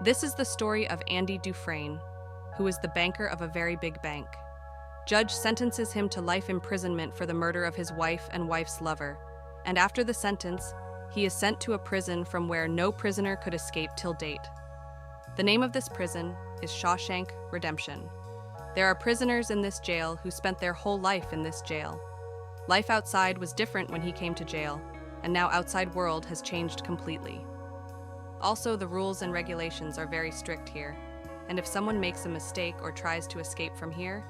This is the story of Andy Dufresne, who is the banker of a very big bank. Judge sentences him to life imprisonment for the murder of his wife and wife's lover, and after the sentence, he is sent to a prison from where no prisoner could escape till date. The name of this prison is Shawshank Redemption. There are prisoners in this jail who spent their whole life in this jail. Life outside was different when he came to jail, and now outside world has changed completely. Also, the rules and regulations are very strict here, and if someone makes a mistake or tries to escape from here,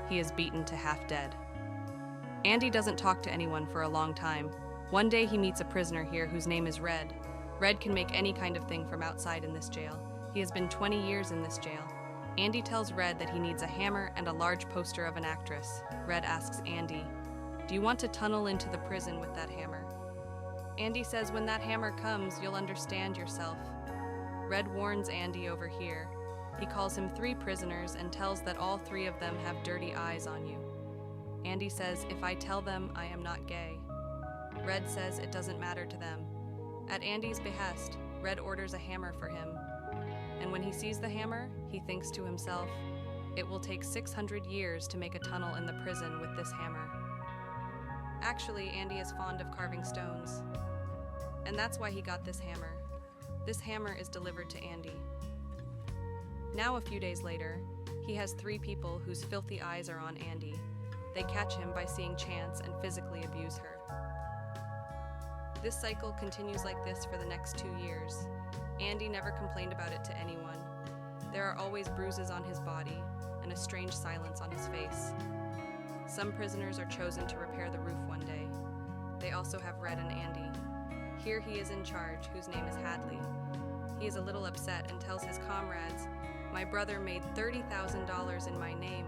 he is beaten to half dead. Andy doesn't talk to anyone for a long time. One day he meets a prisoner here whose name is Red. Red can make any kind of thing from outside in this jail. He has been 20 years in this jail. Andy tells Red that he needs a hammer and a large poster of an actress. Red asks Andy, "Do you want to tunnel into the prison with that hammer?" Andy says, "When that hammer comes, you'll understand yourself." Red warns Andy over here. He calls him 3 prisoners and tells that all 3 of them have dirty eyes on you. Andy says, "If I tell them I am not gay." Red says it doesn't matter to them. At Andy's behest, Red orders a hammer for him. And when he sees the hammer, he thinks to himself, "It will take 600 years to make a tunnel in the prison with this hammer." Actually, Andy is fond of carving stones. And that's why he got this hammer. This hammer is delivered to Andy. Now, a few days later, he has 3 people whose filthy eyes are on Andy. They catch him by seeing Chance and physically abuse her. This cycle continues like this for the next 2 years. Andy never complained about it to anyone. There are always bruises on his body and a strange silence on his face. Some prisoners are chosen to repair the roof one day. They also have Red and Andy. Here he is in charge, whose name is Hadley. He is a little upset and tells his comrades, "My brother made $30,000 in my name,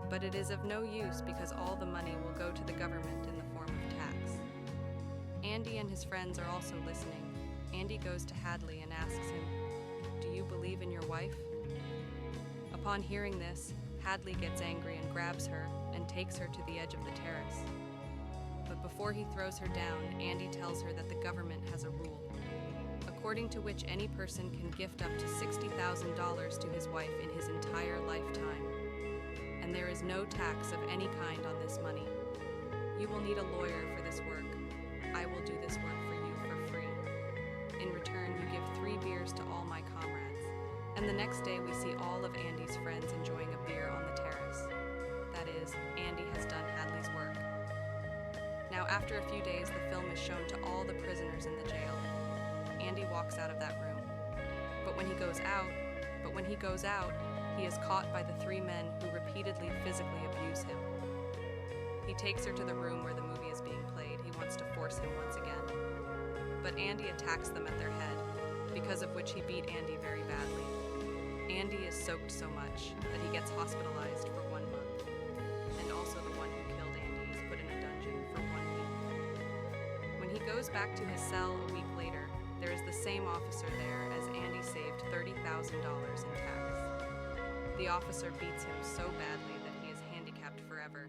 but it is of no use because all the money will go to the government in the form of tax." Andy and his friends are also listening. Andy goes to Hadley and asks him, "Do you believe in your wife?" Upon hearing this, Hadley gets angry and grabs her and takes her to the edge of the terrace. But before he throws her down, Andy tells her that the government has a rule, according to which any person can gift up to $60,000 to his wife in his entire lifetime. And there is no tax of any kind on this money. You will need a lawyer for this work. I will do this work for you for free. In return, you give 3 beers to all my comrades. And the next day we see all of Andy's friends enjoying a beer on the terrace. That is, Andy has done Hadley's work. Now, after a few days, the film is shown to all the prisoners in the jail. Andy walks out of that room. But when he goes out, he is caught by the 3 men who repeatedly physically abuse him. He takes her to the room where the movie is being played. He wants to force him once again. But Andy attacks them at their head, because of which he beat Andy very badly. Andy is soaked so much that he gets hospitalized for 1 month. And also the one who killed Andy is put in a dungeon for 1 week. When he goes back to his cell a week later, there is the same officer there as Andy saved $30,000 in tax. The officer beats him so badly that he is handicapped forever.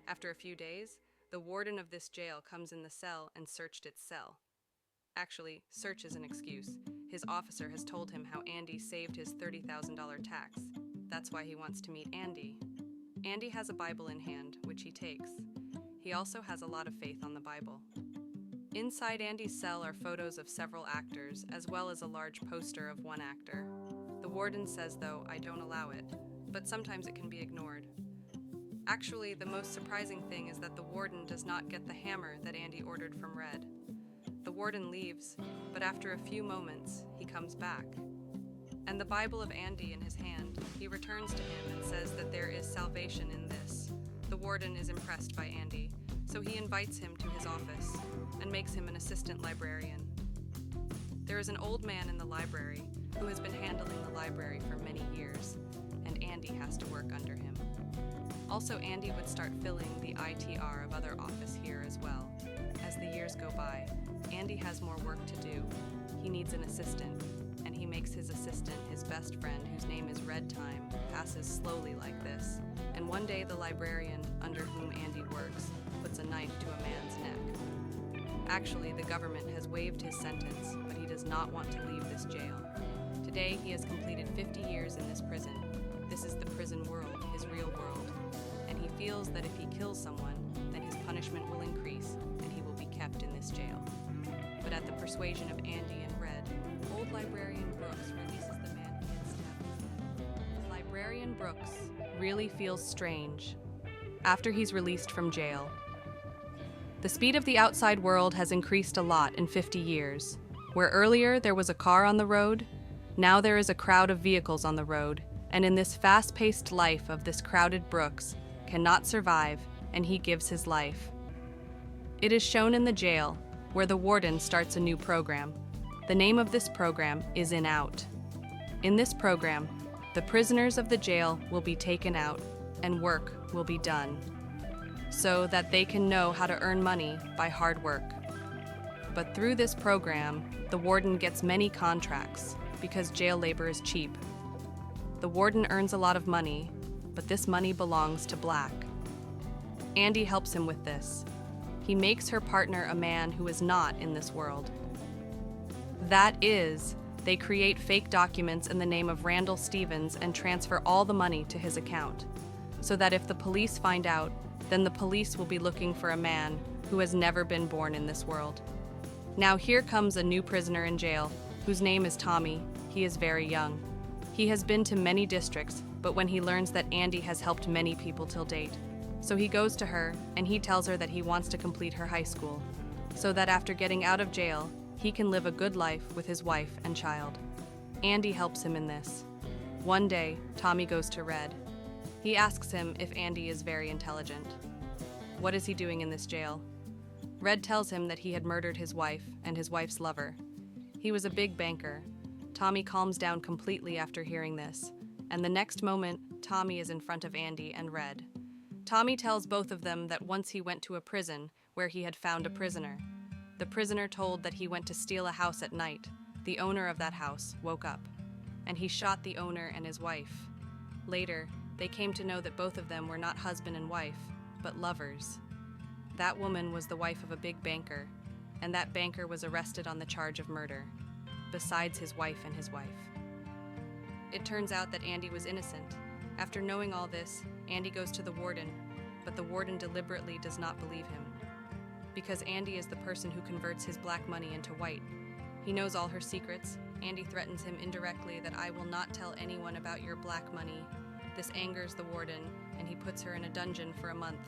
After a few days, the warden of this jail comes in the cell and searched its cell. Actually, search is an excuse. His officer has told him how Andy saved his $30,000 tax. That's why he wants to meet Andy. Andy has a Bible in hand, which he takes. He also has a lot of faith on the Bible. Inside Andy's cell are photos of several actors, as well as a large poster of one actor. The warden says, though, "I don't allow it," but sometimes it can be ignored. Actually, the most surprising thing is that the warden does not get the hammer that Andy ordered from Red. The warden leaves, but after a few moments, he comes back. And the Bible of Andy in his hand, he returns to him and says that there is salvation in this. The warden is impressed by Andy, so he invites him to his office and makes him an assistant librarian. There is an old man in the library who has been handling the library for many years, and Andy has to work under him. Also, Andy would start filling the ITR of other office here as well. As the years go by, Andy has more work to do. He needs an assistant, and he makes his assistant his best friend, whose name is Red Time, passes slowly like this. And one day the librarian, under whom Andy works, puts a knife to a man's neck. Actually, the government has waived his sentence, but he does not want to leave this jail. To Today, he has completed 50 years in this prison. This is the prison world, his real world. And he feels that if he kills someone, then his punishment will increase and he will be kept in this jail. But at the persuasion of Andy and Red, old librarian Brooks releases the man he had stabbed. Librarian Brooks really feels strange after he's released from jail. The speed of the outside world has increased a lot in 50 years. Where earlier there was a car on the road, now there is a crowd of vehicles on the road, and in this fast-paced life of this crowded Brooks cannot survive, and he gives his life. It is shown in the jail, where the warden starts a new program. The name of this program is In Out. In this program, the prisoners of the jail will be taken out, and work will be done, so that they can know how to earn money by hard work. But through this program, the warden gets many contracts because jail labor is cheap. The warden earns a lot of money, but this money belongs to Black. Andy helps him with this. He makes her partner a man who is not in this world. That is, they create fake documents in the name of Randall Stevens and transfer all the money to his account, so that if the police find out, then the police will be looking for a man who has never been born in this world. Now here comes a new prisoner in jail, whose name is Tommy. He is very young. He has been to many districts, but when he learns that Andy has helped many people till date, so he goes to her and he tells her that he wants to complete her high school, so that after getting out of jail, he can live a good life with his wife and child. Andy helps him in this. One day, Tommy goes to Red. He asks him if Andy is very intelligent. What is he doing in this jail? Red tells him that he had murdered his wife and his wife's lover. He was a big banker. Tommy calms down completely after hearing this, and the next moment, Tommy is in front of Andy and Red. Tommy tells both of them that once he went to a prison where he had found a prisoner. The prisoner told that he went to steal a house at night. The owner of that house woke up, and he shot the owner and his wife. Later, they came to know that both of them were not husband and wife, but lovers. That woman was the wife of a big banker, and that banker was arrested on the charge of murder, besides his wife and his wife. It turns out that Andy was innocent. After knowing all this, Andy goes to the warden, but the warden deliberately does not believe him. Because Andy is the person who converts his black money into white. He knows all her secrets. Andy threatens him indirectly that I will not tell anyone about your black money. This angers the warden, and he puts her in a dungeon for a month.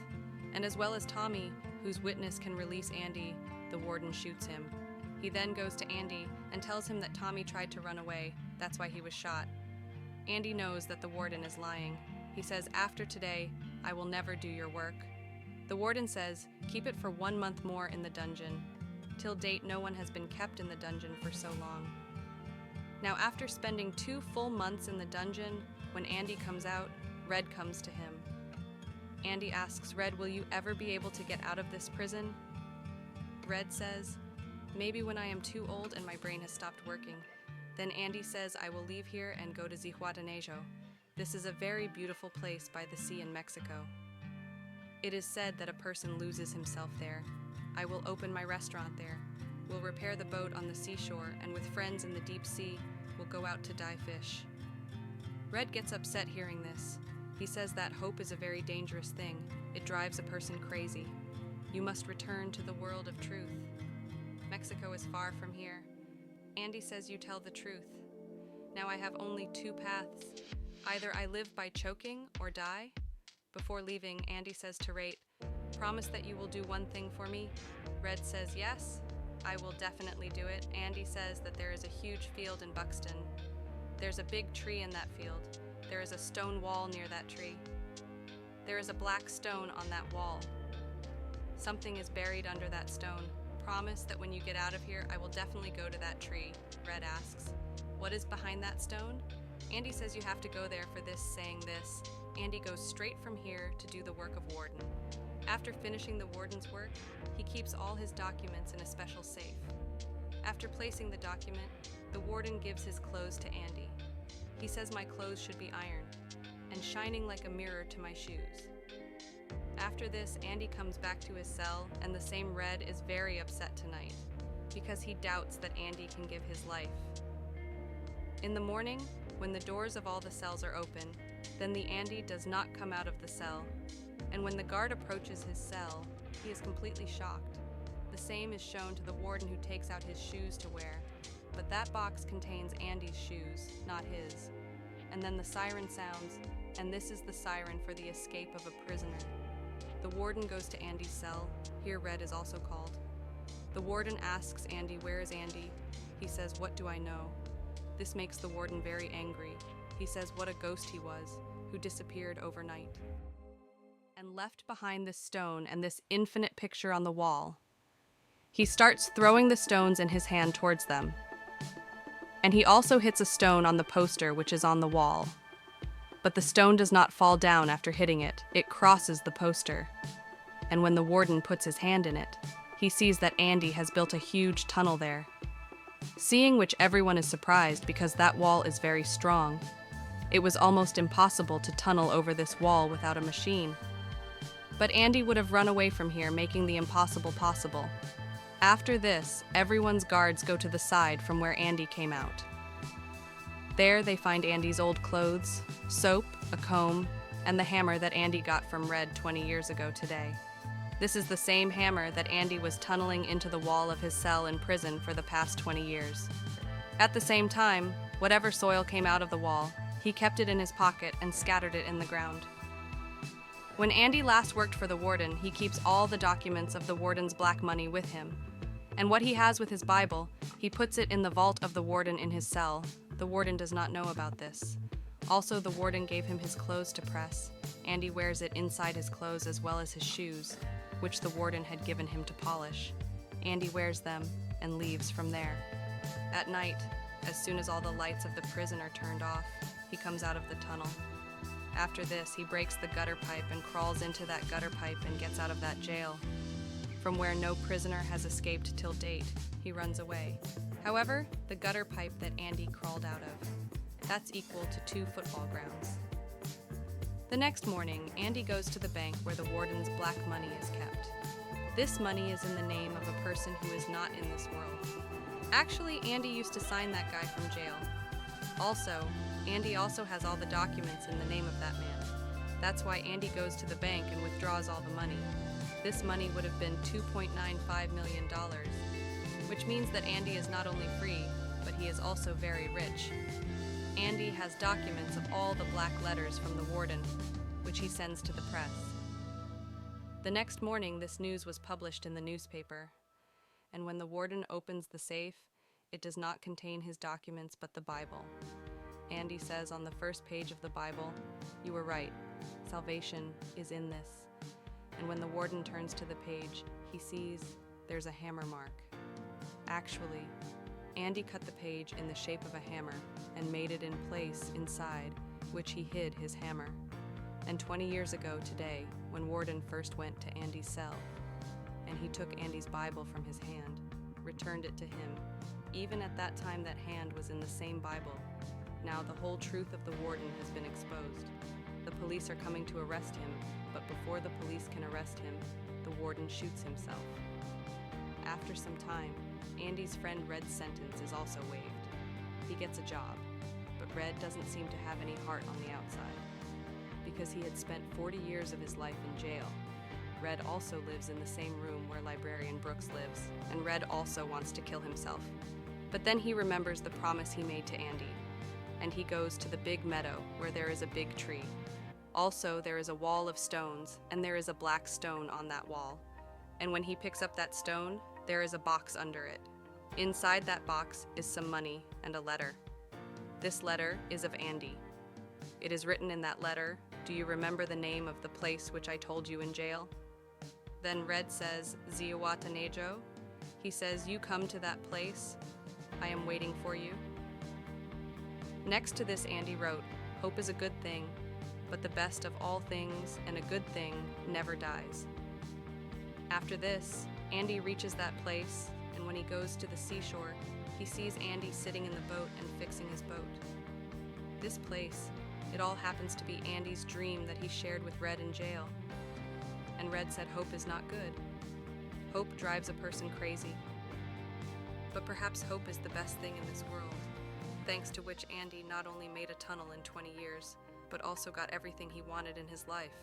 And as well as Tommy, whose witness can release Andy, the warden shoots him. He then goes to Andy and tells him that Tommy tried to run away, that's why he was shot. Andy knows that the warden is lying. He says, after today, I will never do your work. The warden says, keep it for 1 month more in the dungeon. Till date, no one has been kept in the dungeon for so long. Now after spending 2 full months in the dungeon, when Andy comes out, Red comes to him. Andy asks Red, will you ever be able to get out of this prison? Red says, maybe when I am too old and my brain has stopped working. Then Andy says, I will leave here and go to Zihuatanejo. This is a very beautiful place by the sea in Mexico. It is said that a person loses himself there. I will open my restaurant there. We'll repair the boat on the seashore, and with friends in the deep sea, we'll go out to die fish. Red gets upset hearing this. He says that hope is a very dangerous thing. It drives a person crazy. You must return to the world of truth. Mexico is far from here. Andy says you tell the truth. Now I have only 2 paths. Either I live by choking or die. Before leaving, Andy says to Rate, promise that you will do one thing for me. Red says yes, I will definitely do it. Andy says that there is a huge field in Buxton. There's a big tree in that field. There is a stone wall near that tree. There is a black stone on that wall. Something is buried under that stone. Promise that when you get out of here, I will definitely go to that tree. Red asks, what is behind that stone? Andy says you have to go there for this, saying this. Andy goes straight from here to do the work of warden. After finishing the warden's work, he keeps all his documents in a special safe. After placing the document, the warden gives his clothes to Andy. He says my clothes should be ironed and shining like a mirror to my shoes. After this, Andy comes back to his cell, and the same Red is very upset tonight because he doubts that Andy can give his life. In the morning, when the doors of all the cells are open, then the Andy does not come out of the cell, and when the guard approaches his cell, he is completely shocked. The same is shown to the warden who takes out his shoes to wear, but that box contains Andy's shoes, not his. And then the siren sounds, and this is the siren for the escape of a prisoner. The warden goes to Andy's cell. Here Red is also called. The warden asks Andy, "Where is Andy?" He says, "What do I know?" This makes the warden very angry. He says what a ghost he was, who disappeared overnight, and left behind this stone and this infinite picture on the wall. He starts throwing the stones in his hand towards them. And he also hits a stone on the poster which is on the wall. But the stone does not fall down after hitting it, it crosses the poster. And when the warden puts his hand in it, he sees that Andy has built a huge tunnel there. Seeing which everyone is surprised because that wall is very strong. It was almost impossible to tunnel over this wall without a machine. But Andy would have run away from here, making the impossible possible. After this, everyone's guards go to the side from where Andy came out. There they find Andy's old clothes, soap, a comb, and the hammer that Andy got from Red 20 years ago today. This is the same hammer that Andy was tunneling into the wall of his cell in prison for the past 20 years. At the same time, whatever soil came out of the wall, he kept it in his pocket and scattered it in the ground. When Andy last worked for the warden, he keeps all the documents of the warden's black money with him. And what he has with his Bible, he puts it in the vault of the warden in his cell. The warden does not know about this. Also, the warden gave him his clothes to press. Andy wears it inside his clothes as well as his shoes, which the warden had given him to polish. Andy wears them and leaves from there. At night, as soon as all the lights of the prison are turned off, he comes out of the tunnel. After this, he breaks the gutter pipe and crawls into that gutter pipe and gets out of that jail. From where no prisoner has escaped till date, he runs away. However, the gutter pipe that Andy crawled out of, that's equal to 2 football grounds. The next morning, Andy goes to the bank where the warden's black money is kept. This money is in the name of a person who is not in this world. Actually, Andy used to sign that guy from jail. Also, Andy also has all the documents in the name of that man. That's why Andy goes to the bank and withdraws all the money. This money would have been $2.95 million, which means that Andy is not only free, but he is also very rich. Andy has documents of all the black letters from the warden, which he sends to the press. The next morning, this news was published in the newspaper, and when the warden opens the safe, it does not contain his documents but the Bible. Andy says on the first page of the Bible, "You were right, salvation is in this." And when the warden turns to the page, he sees there's a hammer mark. Actually, Andy cut the page in the shape of a hammer and made it in place inside, which he hid his hammer. And 20 years ago today, when Warden first went to Andy's cell, and he took Andy's Bible from his hand, returned it to him, even at that time that hand was in the same Bible. Now the whole truth of the warden has been exposed. The police are coming to arrest him, but before the police can arrest him, the warden shoots himself. After some time, Andy's friend Red's sentence is also waived. He gets a job, but Red doesn't seem to have any heart on the outside. Because he had spent 40 years of his life in jail, Red also lives in the same room where librarian Brooks lives, and Red also wants to kill himself. But then he remembers the promise he made to Andy, and he goes to the big meadow where there is a big tree. Also, there is a wall of stones, and there is a black stone on that wall. And when he picks up that stone, there is a box under it. Inside that box is some money and a letter. This letter is of Andy. It is written in that letter, "Do you remember the name of the place which I told you in jail?" Then Red says, "Ziawatanejo." He says, "You come to that place. I am waiting for you." Next to this, Andy wrote, "Hope is a good thing, but the best of all things and a good thing never dies." After this, Andy reaches that place, and when he goes to the seashore, he sees Andy sitting in the boat and fixing his boat. This place, it all happens to be Andy's dream that he shared with Red in jail. And Red said hope is not good. Hope drives a person crazy. But perhaps hope is the best thing in this world. thanks to which Andy not only made a tunnel in 20 years, but also got everything he wanted in his life.